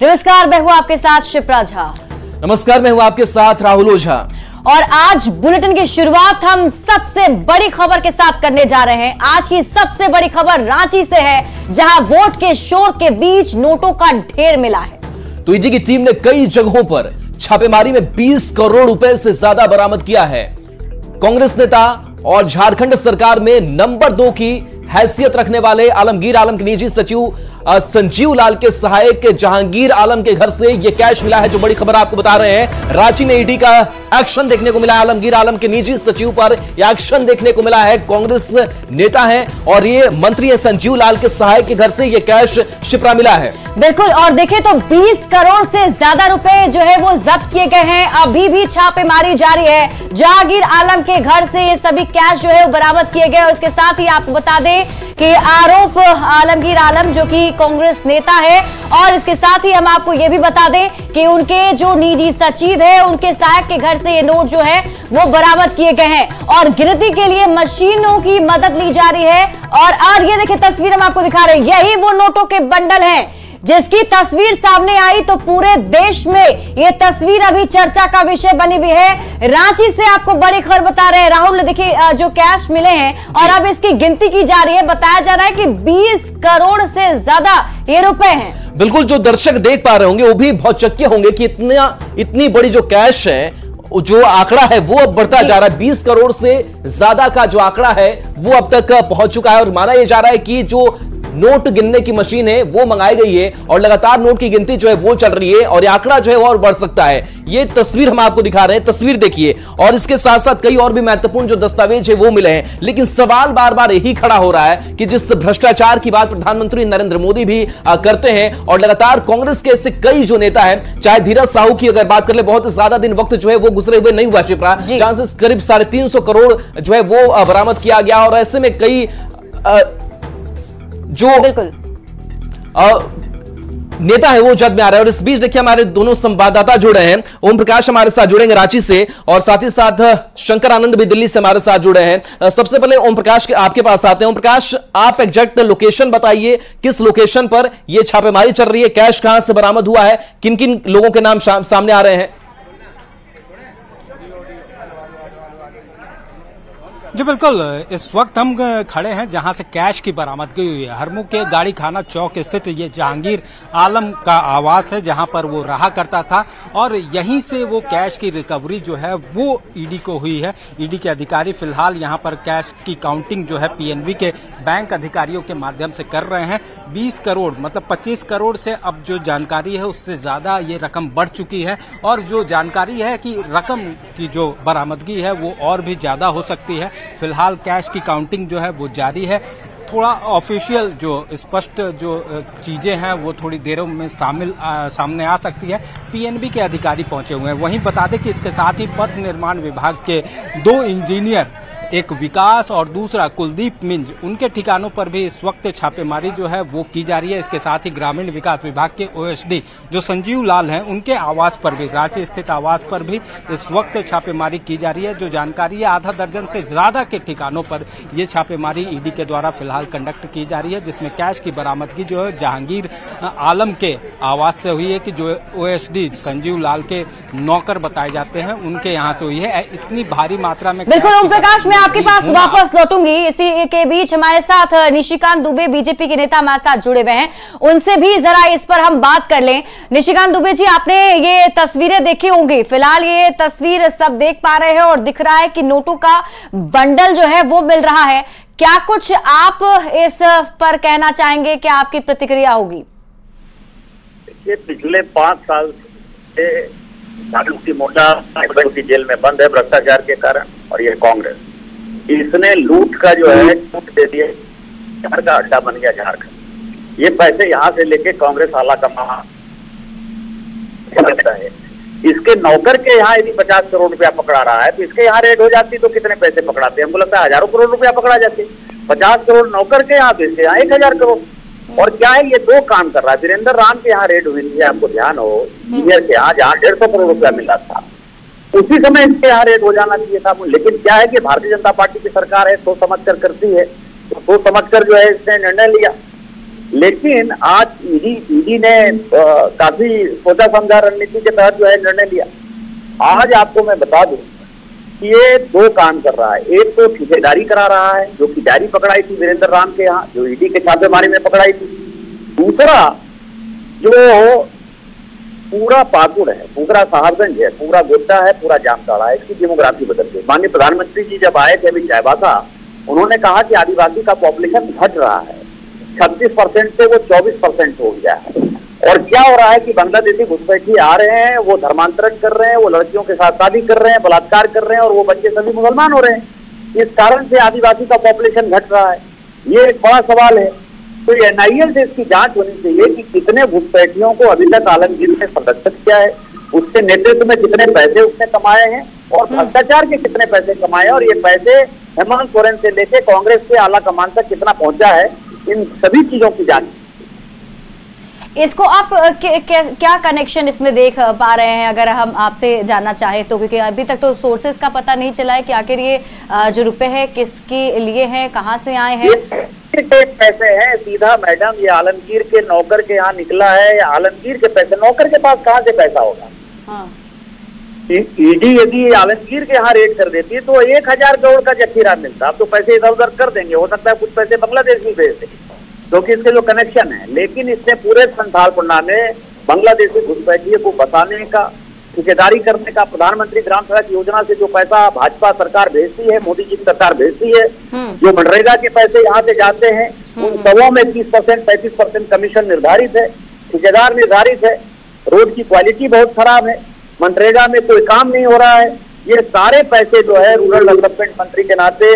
नमस्कार, मैं हूं आपके साथ शिप्रा झा। नमस्कार, मैं हूं आपके साथ राहुल ओझा। और आज बुलेटिन की शुरुआत हम सबसे बड़ी खबर के साथ करने जा रहे हैं। आज की सबसे बड़ी खबर रांची से है, जहां वोट के शोर के बीच नोटों का ढेर मिला है। तो ईडी की टीम ने कई जगहों पर छापेमारी में 20 करोड़ रुपए से ज्यादा बरामद किया है। कांग्रेस नेता और झारखंड सरकार में नंबर 2 की हैसियत रखने वाले आलमगीर आलम के निजी सचिव संजीव लाल के सहायक जहांगीर आलम के घर से यह कैश मिला है। जो बड़ी खबर आपको बता रहे हैं, रांची में ईडी का एक्शन देखने को मिला है। आलमगीर आलम के निजी सचिव पर यह एक्शन देखने को मिला है। कांग्रेस नेता है और ये मंत्री है संजीव लाल के सहायक के घर से यह कैश शिप्रा मिला है। बिल्कुल, और देखें तो 20 करोड़ से ज्यादा रुपए जो है वो जब्त किए गए हैं। अभी भी छापेमारी जारी है। जहांगीर आलम के घर से ये सभी कैश जो है वो बरामद किए गए। और इसके साथ ही आपको बता दें कि आरोप आलमगीर आलम जो कि कांग्रेस नेता है, और इसके साथ ही हम आपको यह भी बता दें कि उनके जो निजी सचिव है उनके सहायक के घर से ये नोट जो है वो बरामद किए गए हैं। और गिनती के लिए मशीनों की मदद ली जा रही है। और ये देखिए तस्वीर हम आपको दिखा रहे हैं, यही वो नोटों के बंडल हैं जिसकी तस्वीर सामने आई तो पूरे देश में ये तस्वीर अभी चर्चा का विषय बनी हुई है। रांची से आपको बड़ी खबर बता रहे हैं राहुल। देखिए जो कैश मिले हैं और अब इसकी गिनती की जा रही है। बताया जा रहा है कि 20 करोड़ से ज्यादा ये रुपए हैं। बिल्कुल, जो दर्शक देख पा रहे होंगे वो भी बहुत चक्के होंगे कि इतनी बड़ी जो कैश है, जो आंकड़ा है वो अब बढ़ता जा रहा है। 20 करोड़ से ज्यादा का जो आंकड़ा है वो अब तक पहुंच चुका है। और माना यह जा रहा है कि जो नोट गिनने की मशीन है वो मंगाई गई है और लगातार नोट की गिनती जो है वो चल रही है और ये आंकड़ा जो है वो और बढ़ सकता है। ये तस्वीर हम आपको दिखा रहे हैं, तस्वीर देखिए। और इसके साथ साथ कई और भी महत्वपूर्ण जो दस्तावेज है वो मिले हैं। लेकिन सवाल बार बार यही खड़ा हो रहा है कि जिस भ्रष्टाचार की बात प्रधानमंत्री नरेंद्र मोदी भी करते हैं और लगातार कांग्रेस के ऐसे कई जो नेता हैं, चाहे धीरज साहू की अगर बात कर ले, बहुत ज्यादा दिन वक्त जो है वो गुजरे हुए नहीं हुआ शिप्रा, जहां से करीब 350 करोड़ जो है वो बरामद किया गया। और ऐसे में कई जो नेता है वो जद में आ रहा है। और इस बीच देखिए हमारे दोनों संवाददाता जुड़े हैं। ओम प्रकाश हमारे साथ जुड़ेंगे रांची से और साथ ही साथ शंकर आनंद भी दिल्ली से हमारे साथ जुड़े हैं। सबसे पहले ओम प्रकाश आपके पास आते हैं। ओम प्रकाश, आप एग्जैक्ट लोकेशन बताइए, किस लोकेशन पर यह छापेमारी चल रही है, कैश कहां से बरामद हुआ है, किन किन लोगों के नाम सामने आ रहे हैं? जी बिल्कुल, इस वक्त हम खड़े हैं जहां से कैश की बरामदगी हुई है। हरमू के गाड़ी खाना चौक स्थित ये जहांगीर आलम का आवास है, जहां पर वो रहा करता था। और यहीं से वो कैश की रिकवरी जो है वो ईडी को हुई है। ईडी के अधिकारी फिलहाल यहां पर कैश की काउंटिंग जो है पीएनबी के बैंक अधिकारियों के माध्यम से कर रहे हैं। 20 करोड़ मतलब 25 करोड़ से अब जो जानकारी है उससे ज्यादा ये रकम बढ़ चुकी है। और जो जानकारी है कि रकम की जो बरामदगी है वो और भी ज्यादा हो सकती है। फिलहाल कैश की काउंटिंग जो है वो जारी है। थोड़ा ऑफिशियल जो स्पष्ट जो चीजें हैं वो थोड़ी देरों में सामने आ सकती है। पीएनबी के अधिकारी पहुंचे हुए हैं। वहीं बता दें कि इसके साथ ही पथ निर्माण विभाग के 2 इंजीनियर, एक विकास और दूसरा कुलदीप मिंज, उनके ठिकानों पर भी इस वक्त छापेमारी जो है वो की जा रही है। इसके साथ ही ग्रामीण विकास विभाग के ओएसडी जो संजीव लाल हैं उनके आवास पर भी, रांची स्थित आवास पर भी इस वक्त छापेमारी की जा रही है। जो जानकारी है, आधा दर्जन से ज्यादा के ठिकानों पर ये छापेमारी ईडी के द्वारा फिलहाल कंडक्ट की जा रही है, जिसमें कैश की बरामदगी जो है जहांगीर आलम के आवास से हुई है कि जो ओएसडी संजीव लाल के नौकर बताए जाते हैं उनके यहाँ से हुई है। इतनी भारी मात्रा में। बिल्कुल ओम प्रकाश, मैं आपके पास वापस लौटूंगी। इसी के बीच हमारे साथ निशिकांत दुबे बीजेपी के नेता हमारे साथ जुड़े हुए हैं, उनसे भी जरा इस पर हम बात कर लें। निशिकांत दुबे जी, आपने ये तस्वीरें देखी होंगी। फिलहाल ये तस्वीर सब देख पा रहे हैं और दिख रहा है कि नोटों का बंडल जो है वो मिल रहा है। क्या कुछ आप इस पर कहना चाहेंगे, क्या आपकी प्रतिक्रिया होगी? ये पिछले 5 साल से की मोटा की जेल में बंद है भ्रष्टाचार के कारण। और ये कांग्रेस, इसने लूट का जो है छूट दे दिया, झारखंड का अड्डा बन गया झारखंड। ये पैसे यहाँ से लेके कांग्रेस आला कमा है। इसके नौकर के यहाँ यदि 50 करोड़ रुपया पकड़ा रहा है तो इसके यहाँ रेड हो जाती तो कितने पैसे पकड़ाते? हमको लगता है हजारों करोड़ रुपया पकड़ा जाते। 50 करोड़ नौकर के यहाँ तो इसके यहाँ 1000 करोड़। और क्या है, ये 2 काम कर रहा है। वीरेंद्र राम के यहाँ रेड हुई थी, आपको ध्यान हो, इंजीनियर के यहाँ, जहाँ 150 करोड़ रुपया मिला था, उसी समय इसके यहाँ रेड हो जाना चाहिए था। लेकिन क्या है कि भारतीय जनता पार्टी की सरकार है, सोच समझ कर करती है, तो सोच समझ कर जो है इसने निर्णय लिया। लेकिन आज ईडी ने काफी सोचा समझा रणनीति के तहत जो है निर्णय लिया। आज आपको मैं बता दूं कि ये दो काम कर रहा है। एक तो ठेकेदारी करा रहा है, जो कि डायरी पकड़ाई थी वीरेंद्र राम के यहाँ, जो ईडी के छापेमारी में पकड़ाई थी। दूसरा जो पूरा पाकुड़ है, पूरा साहबगंज है, पूरा गोड्डा है, पूरा जामताड़ा है, इसकी डेमोग्राफी बदल गई। माननीय प्रधानमंत्री जी जब आए थे अभी चाईबासा, उन्होंने कहा कि आदिवासी का पॉपुलेशन घट रहा है, 36% से वो 24% हो गया है। और क्या हो रहा है कि बांग्लादेशी घुसपैठी आ रहे हैं, वो धर्मांतरण कर रहे हैं, वो लड़कियों के साथ शादी कर रहे हैं, बलात्कार कर रहे हैं, और वो बच्चे सभी मुसलमान हो रहे हैं। इस कारण से आदिवासी का पॉपुलेशन घट रहा है। ये एक बड़ा सवाल है। तो NIL से इसकी जांच होनी चाहिए कि कितने घुसपैठियों को अभी तक आलमगीर ने संरक्षित किया है, उसके नेतृत्व में कितने पैसे उसने कमाए हैं, और भ्रष्टाचार के कितने पैसे कमाए हैं, और ये पैसे हेमंत सोरेन से लेके कांग्रेस के आला कमान तक कितना पहुंचा है। इन सभी चीजों की जांच। इसको आप क्या कनेक्शन इसमें देख पा रहे हैं, अगर हम आपसे जानना चाहें तो, क्योंकि अभी तक तो सोर्सेज का पता नहीं चला है कि आखिर ये जो रुपए हैं किसके लिए हैं, कहाँ से आए हैं। पैसे हैं सीधा मैडम, ये आलमगीर के नौकर के यहाँ निकला है, या आलमगीर के पैसे, नौकर के पास कहाँ से पैसा होगा। हाँ। ईडी यदि आलमगीर के यहाँ रेड कर देती है तो 1000 करोड़ का जखीरा मिलता। अब तो पैसे इधर उधर कर देंगे, हो सकता है कुछ पैसे बांग्लादेश भी भेज देंगे क्योंकि इसके जो कनेक्शन है। लेकिन इसने पूरे संथालपन्ना में बांग्लादेशी घुसपैठियों को बचाने का, ठेकेदारी करने का, प्रधानमंत्री ग्राम सड़क योजना से जो पैसा भाजपा सरकार भेजती है, मोदी जी की सरकार भेजती है, जो मनरेगा के पैसे यहाँ से जाते हैं, उन सबों में 30% 35% कमीशन निर्धारित है, ठेकेदार निर्धारित है। रोड की क्वालिटी बहुत खराब है, मनरेगा में कोई काम नहीं हो रहा है। ये सारे पैसे जो है रूरल डेवलपमेंट मंत्री के नाते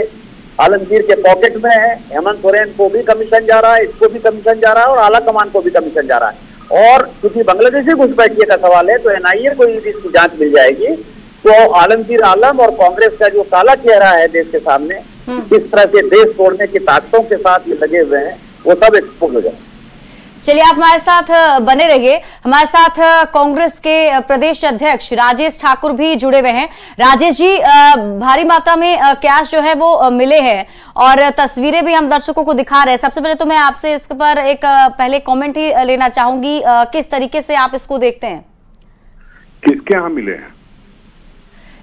आलमगीर के पॉकेट में है। हेमंत सोरेन को भी कमीशन जा रहा है, इसको भी कमीशन जा रहा है, और आला कमान को भी कमीशन जा रहा है। और क्योंकि बांग्लादेशी घुसपैठिए का सवाल है तो NIA को इसकी जांच मिल जाएगी तो आलमगीर आलम और कांग्रेस का जो काला चेहरा है देश के सामने, किस तरह से देश तोड़ने की ताकतों के साथ ये लगे हुए हैं, वो सब एक्सपोज हो जाए। चलिए आप हमारे साथ बने रहिए। हमारे साथ कांग्रेस के प्रदेश अध्यक्ष राजेश ठाकुर भी जुड़े हुए हैं। राजेश जी, भारी मात्रा में कैश जो है वो मिले हैं और तस्वीरें भी हम दर्शकों को दिखा रहे हैं। सबसे पहले तो मैं आपसे इस पर एक पहले कमेंट ही लेना चाहूंगी, किस तरीके से आप इसको देखते हैं? किसके यहाँ मिले हैं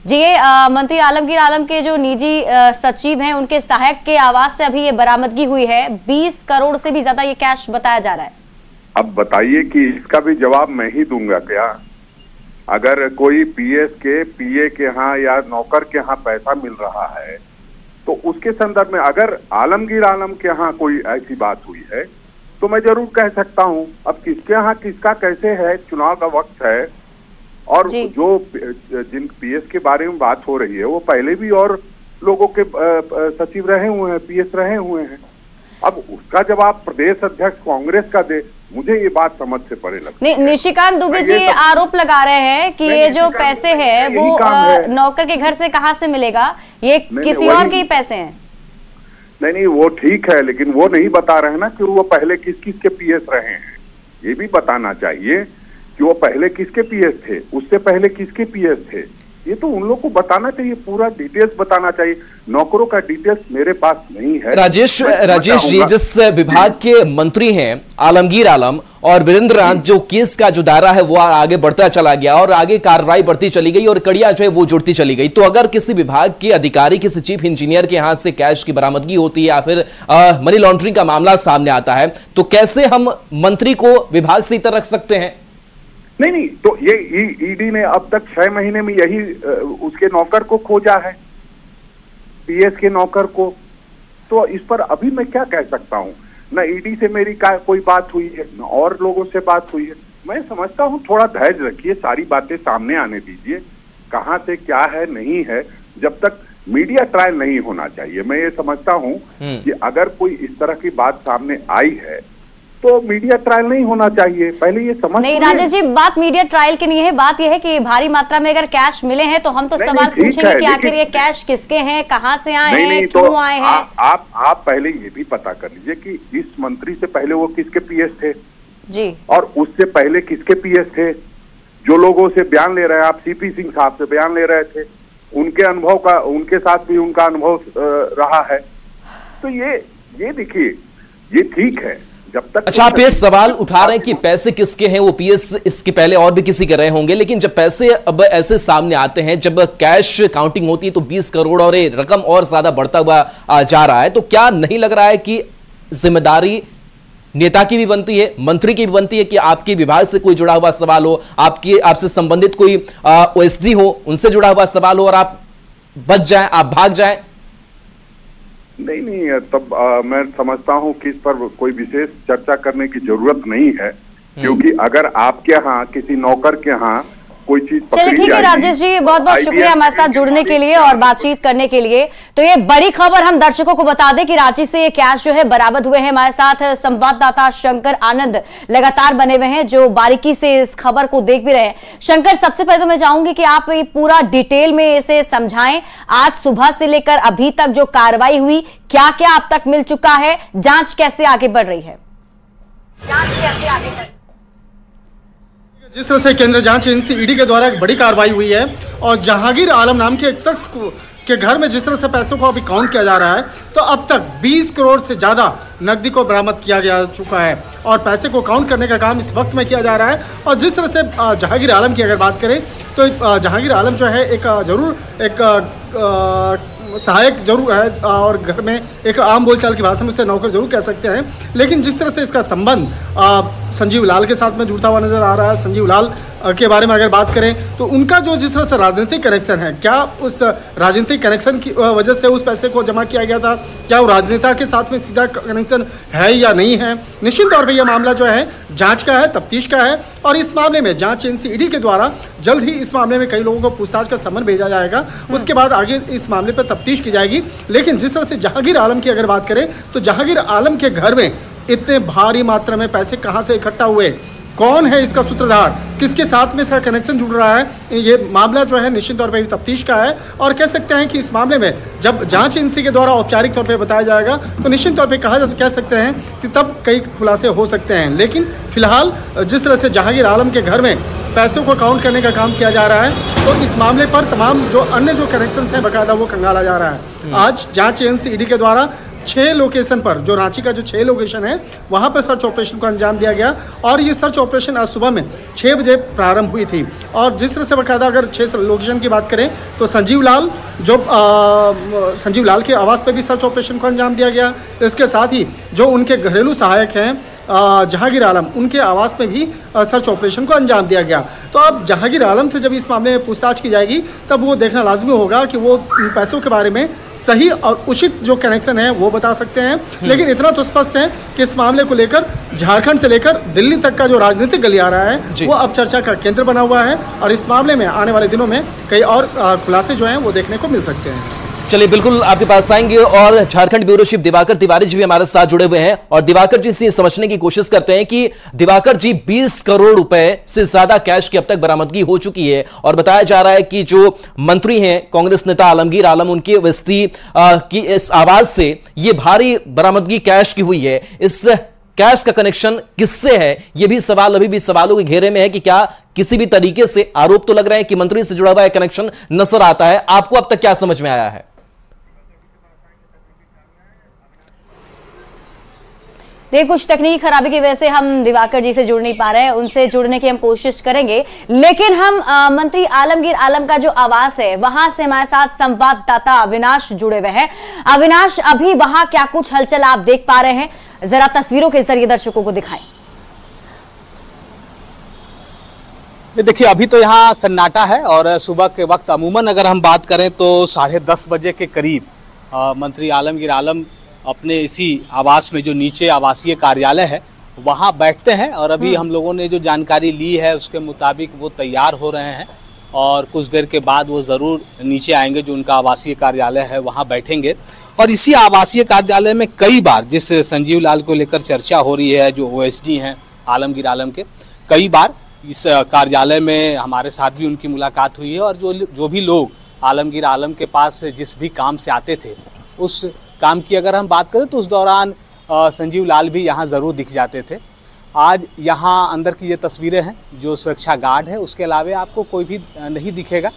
जी? ये मंत्री आलमगीर आलम के जो निजी सचिव हैं, उनके सहायक के आवास से अभी ये बरामदगी हुई है। 20 करोड़ से भी ज्यादा ये कैश बताया जा रहा है। अब बताइए कि इसका भी जवाब मैं ही दूंगा क्या? अगर कोई PS के PA के यहाँ या नौकर के यहाँ पैसा मिल रहा है तो उसके संदर्भ में अगर आलमगीर आलम के यहाँ कोई ऐसी बात हुई है तो मैं जरूर कह सकता हूँ। अब किसके यहाँ किसका कैसे है, चुनाव का वक्त है, और जो जिन PS के बारे में बात हो रही है वो पहले भी और लोगों के सचिव रहे हुए हैं, PS रहे हुए हैं। अब उसका जवाब प्रदेश अध्यक्ष कांग्रेस का दे, मुझे ये बात समझ से परे लगती है। निशिकांत दुबे जी आरोप लगा रहे हैं कि ये जो पैसे हैं वो नौकर के घर से कहां से मिलेगा, ये किसी और के ही पैसे हैं। नहीं, वो ठीक है, लेकिन वो नहीं बता रहे ना कि वो पहले किस किस के PS रहे हैं। ये भी बताना चाहिए कि वो पहले किसके PS थे, उससे पहले किसके PS थे। ये तो उन लोग को बताना चाहिए, पूरा डिटेल्स बताना चाहिए। नौकरों का डिटेल्स मेरे पास नहीं है। राजेश जी, जिस विभाग के मंत्री हैं आलमगीर आलम और वीरेंद्र राम, जो केस का जो दायरा है वो आगे बढ़ता चला गया और आगे कार्रवाई बढ़ती चली गई और कड़ियां जो है वो जुड़ती चली गई। तो अगर किसी विभाग के अधिकारी, किसी चीफ इंजीनियर के हाथ से कैश की बरामदगी होती है या फिर मनी लॉन्ड्रिंग का मामला सामने आता है तो कैसे हम मंत्री को विभाग से इतर रख सकते हैं? नहीं, तो ये ईडी ने अब तक 6 महीने में यही उसके नौकर को खोजा है, PS के नौकर को। तो इस पर अभी मैं क्या कह सकता हूँ? न ईडी से मेरी कोई बात हुई है, न और लोगों से बात हुई है। मैं समझता हूँ थोड़ा धैर्य रखिए, सारी बातें सामने आने दीजिए, कहाँ से क्या है नहीं है, जब तक मीडिया ट्रायल नहीं होना चाहिए। मैं ये समझता हूँ कि अगर कोई इस तरह की बात सामने आई है तो मीडिया ट्रायल नहीं होना चाहिए, पहले ये समझ नहीं। राजेश जी, बात मीडिया ट्रायल की नहीं है, बात यह है कि भारी मात्रा में अगर कैश मिले हैं तो हम तो सवाल पूछेंगे कि आखिर ये कैश किसके हैं, कहां से आए हैं, क्यों आए हैं। आप पहले ये भी पता कर लीजिए कि इस मंत्री से पहले वो किसके PS थे जी, और उससे पहले किसके PS थे। जो लोगों से बयान ले रहे हैं, आप CP सिंह साहब से बयान ले रहे थे, उनके अनुभव का, उनके साथ भी उनका अनुभव रहा है। तो ये देखिए, ये ठीक है, जब तक। अच्छा, आप ये सवाल उठा रहे हैं कि पैसे किसके हैं, वो पीएस इसके पहले और भी किसी के रहे होंगे, लेकिन जब पैसे अब ऐसे सामने आते हैं, जब कैश काउंटिंग होती है तो 20 करोड़ और ये रकम और ज्यादा बढ़ता हुआ जा रहा है, तो क्या नहीं लग रहा है कि जिम्मेदारी नेता की भी बनती है, मंत्री की भी बनती है कि आपके विभाग से कोई जुड़ा हुआ सवाल हो, आपसे संबंधित कोई ओएसडी हो, उनसे जुड़ा हुआ सवाल हो और आप बच जाएं, आप भाग जाएं? नहीं, तब मैं समझता हूं कि इस पर कोई विशेष चर्चा करने की जरूरत नहीं है, क्योंकि अगर आपके यहाँ किसी नौकर के यहाँ कोई चीज चलिए ठीक है राजेश जी, बहुत बहुत शुक्रिया हमारे साथ जुड़ने के लिए और बातचीत करने के लिए। तो ये बड़ी खबर हम दर्शकों को बता दें कि रांची से ये कैश जो है बरामद हुए हैं। हमारे साथ संवाददाता शंकर आनंद लगातार बने हुए हैं जो बारीकी से इस खबर को देख भी रहे हैं। शंकर, सबसे पहले तो मैं चाहूंगी कि आप ये पूरा डिटेल में इसे समझाएं। आज सुबह से लेकर अभी तक जो कार्रवाई हुई, क्या क्या अब तक मिल चुका है, जांच कैसे आगे बढ़ रही है? जिस तरह से केंद्रीय जांच एजेंसी ईडी के द्वारा एक बड़ी कार्रवाई हुई है और जहांगीर आलम नाम के एक शख्स के घर में जिस तरह से पैसों को अभी काउंट किया जा रहा है, तो अब तक 20 करोड़ से ज़्यादा नकदी को बरामद किया जा चुका है और पैसे को काउंट करने का काम इस वक्त में किया जा रहा है। और जिस तरह से जहांगीर आलम की अगर बात करें तो जहांगीर आलम जो है एक सहायक जरूर है और घर में एक आम बोलचाल की भाषा में उसे नौकर जरूर कह सकते हैं, लेकिन जिस तरह से इसका संबंध संजीव लाल के साथ में जुड़ता हुआ नजर आ रहा है। संजीव लाल के बारे में अगर बात करें तो उनका जो जिस तरह से राजनीतिक कनेक्शन है, क्या उस राजनीतिक कनेक्शन की वजह से उस पैसे को जमा किया गया था, क्या वो राजनेता के साथ में सीधा कनेक्शन है या नहीं है? निश्चित तौर पर यह मामला जो है जांच का है, तफ्तीश का है और इस मामले में जांच एजेंसी ईडी के द्वारा जल्द ही इस मामले में कई लोगों को पूछताछ का सम्मन भेजा जाएगा। उसके बाद आगे इस मामले पर तफ्तीश की जाएगी। लेकिन जिस तरह से जहांगीर आलम की अगर बात करें तो जहांगीर आलम के घर में इतने भारी मात्रा में पैसे कहां से इकट्ठा हुए, कौन है इसका सूत्रधार, किसके साथ में इसका कनेक्शन जुड़ रहा है, ये मामला जो है निश्चित तौर पर तफ्तीश का है। और कह सकते हैं कि इस मामले में जब जांच एजेंसी के द्वारा औपचारिक तौर पर बताया जाएगा तो निश्चित तौर पर कह सकते हैं कि तब कई खुलासे हो सकते हैं। लेकिन फिलहाल जिस तरह से जहांगीर आलम के घर में पैसों को काउंट करने का काम किया जा रहा है, तो इस मामले पर तमाम जो अन्य जो कनेक्शंस हैं बकायदा वो खंगाला जा रहा है। आज जांच एजेंसी ईडी के द्वारा 6 लोकेशन पर, जो रांची का जो 6 लोकेशन है वहां पर सर्च ऑपरेशन को अंजाम दिया गया और ये सर्च ऑपरेशन आज सुबह में 6 बजे प्रारंभ हुई थी। और जिस तरह से बकायदा अगर 6 लोकेशन की बात करें तो संजीव लाल के आवास पर भी सर्च ऑपरेशन को अंजाम दिया गया। इसके साथ ही जो उनके घरेलू सहायक हैं जहांगीर आलम, उनके आवास में भी सर्च ऑपरेशन को अंजाम दिया गया। तो अब जहांगीर आलम से जब इस मामले में पूछताछ की जाएगी तब वो देखना लाजमी होगा कि वो पैसों के बारे में सही और उचित जो कनेक्शन है वो बता सकते हैं। लेकिन इतना तो स्पष्ट है कि इस मामले को लेकर झारखंड से लेकर दिल्ली तक का जो राजनीतिक गलियारा है वो अब चर्चा का केंद्र बना हुआ है और इस मामले में आने वाले दिनों में कई और खुलासे जो हैं वो देखने को मिल सकते हैं। चलिए, बिल्कुल आपके पास आएंगे और झारखंड ब्यूरो चीफ दिवाकर तिवारी जी भी हमारे साथ जुड़े हुए हैं और दिवाकर जी से समझने की कोशिश करते हैं कि दिवाकर जी 20 करोड़ रुपए से ज्यादा कैश की अब तक बरामदगी हो चुकी है और बताया जा रहा है कि जो मंत्री हैं कांग्रेस नेता आलमगीर आलम, उनकी ओएसडी की इस आवाज से ये भारी बरामदगी कैश की हुई है। इस कैश का कनेक्शन किससे है, यह भी सवाल अभी भी सवालों के घेरे में है कि क्या किसी भी तरीके से आरोप तो लग रहे हैं कि मंत्री से जुड़ा हुआ कनेक्शन नजर आता है। आपको अब तक क्या समझ में आया है? देखिए, कुछ तकनीकी खराबी की वजह से हम दिवाकर जी से जुड़ नहीं पा रहे हैं, उनसे जुड़ने की हम कोशिश करेंगे। लेकिन हम मंत्री आलमगीर आलम का जो आवास है वहां से हमारे साथ संवाददाता अविनाश जुड़े हुए हैं। अविनाश, अभी वहां क्या कुछ हलचल आप देख पा रहे हैं, जरा तस्वीरों के जरिए दर्शकों को दिखाएं। देखिए, अभी तो यहाँ सन्नाटा है और सुबह के वक्त अमूमन अगर हम बात करें तो 10:30 बजे के करीब मंत्री आलमगीर आलम अपने इसी आवास में, जो नीचे आवासीय कार्यालय है, वहाँ बैठते हैं और अभी हम लोगों ने जो जानकारी ली है उसके मुताबिक वो तैयार हो रहे हैं और कुछ देर के बाद वो ज़रूर नीचे आएंगे, जो उनका आवासीय कार्यालय है वहाँ बैठेंगे। और इसी आवासीय कार्यालय में कई बार, जिस संजीव लाल को लेकर चर्चा हो रही है, जो ओएसडी हैं आलमगीर आलम के, कई बार इस कार्यालय में हमारे साथ भी उनकी मुलाकात हुई है और जो भी लोग आलमगीर आलम के पास जिस भी काम से आते थे, उस काम की अगर हम बात करें तो उस दौरान संजीव लाल भी यहाँ ज़रूर दिख जाते थे। आज यहाँ अंदर की ये तस्वीरें हैं, जो सुरक्षा गार्ड है उसके अलावा आपको कोई भी नहीं दिखेगा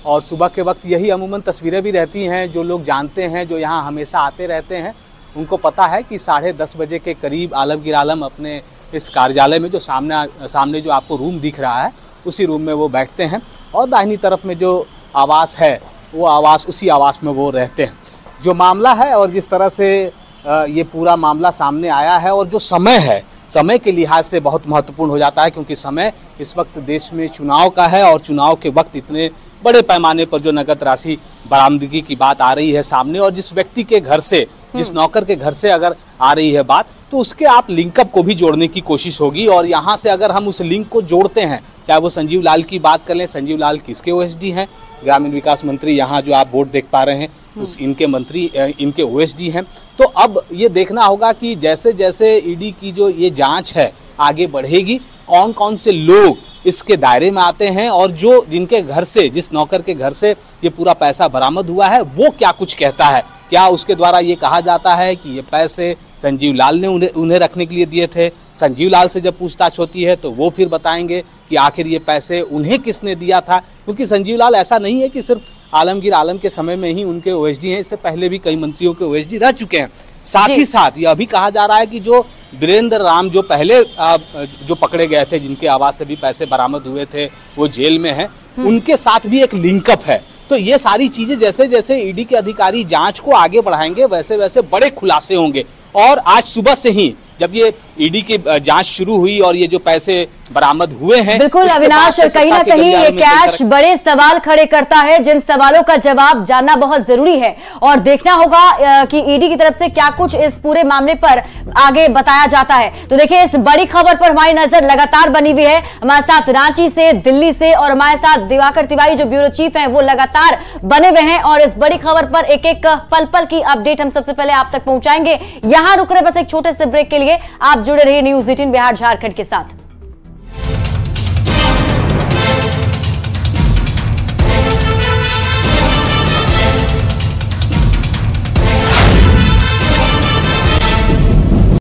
और सुबह के वक्त यही अमूमन तस्वीरें भी रहती हैं। जो लोग जानते हैं, जो यहाँ हमेशा आते रहते हैं, उनको पता है कि 10:30 बजे के करीब आलमगीर आलम अपने इस कार्यालय में जो सामने जो आपको रूम दिख रहा है उसी रूम में वो बैठते हैं और दाहिनी तरफ में जो आवास है वो उसी आवास में वो रहते हैं। जो मामला है और जिस तरह से ये पूरा मामला सामने आया है और जो समय है, समय के लिहाज से बहुत महत्वपूर्ण हो जाता है, क्योंकि समय इस वक्त देश में चुनाव का है और चुनाव के वक्त इतने बड़े पैमाने पर जो नगद राशि बरामदगी की बात आ रही है सामने, और जिस व्यक्ति के घर से, जिस नौकर के घर से अगर आ रही है बात, तो उसके आप लिंकअप को भी जोड़ने की कोशिश होगी। और यहाँ से अगर हम उस लिंक को जोड़ते हैं, चाहे वो संजीव लाल की बात कर लें, संजीव लाल किसके ओएसडी हैं, ग्रामीण विकास मंत्री, यहाँ जो आप बोर्ड देख पा रहे हैं उस इनके मंत्री, इनके ओएसडी हैं। तो अब ये देखना होगा कि जैसे जैसे ईडी की जो ये जांच है आगे बढ़ेगी, कौन कौन से लोग इसके दायरे में आते हैं और जो जिनके घर से, जिस नौकर के घर से ये पूरा पैसा बरामद हुआ है वो क्या कुछ कहता है। क्या उसके द्वारा ये कहा जाता है कि ये पैसे संजीव लाल ने उन्हें रखने के लिए दिए थे। संजीव लाल से जब पूछताछ होती है तो वो फिर बताएंगे कि आखिर ये पैसे उन्हें किसने दिया था, क्योंकि संजीव लाल ऐसा नहीं है कि सिर्फ आलमगीर आलम के समय में ही उनके ओएसडी हैं, इससे पहले भी कई मंत्रियों के ओएसडी रह चुके हैं। साथ ही साथ ये अभी कहा जा रहा है कि जो वीरेंद्र राम जो पहले जो पकड़े गए थे, जिनके आवास से भी पैसे बरामद हुए थे, वो जेल में हैं, उनके साथ भी एक लिंकअप है। तो ये सारी चीजें जैसे जैसे ईडी के अधिकारी जांच को आगे बढ़ाएंगे वैसे वैसे बड़े खुलासे होंगे। और आज सुबह से ही जब ये ईडी की जांच शुरू हुई और ये जो पैसे बरामद हुए हैं, बिल्कुल अविनाश, कहीं ना कहीं ये कैश बड़े सवाल खड़े करता है, जिन सवालों का जवाब जानना बहुत जरूरी है और देखना होगा कि ईडी की तरफ से क्या कुछ इस पूरे मामले पर आगे बताया जाता है। तो देखिए, इस बड़ी खबर पर हमारी नजर लगातार बनी हुई है। हमारे साथ रांची से, दिल्ली से और हमारे साथ दिवाकर तिवारी जो ब्यूरो चीफ हैं वो लगातार बने हुए हैं और इस बड़ी खबर पर एक एक पल पल की अपडेट हम सबसे पहले आप तक पहुंचाएंगे। यहां रुक रहे बस एक छोटे से ब्रेक के लिए। आप जुड़े रहिए न्यूज़ 18 बिहार झारखंड के साथ।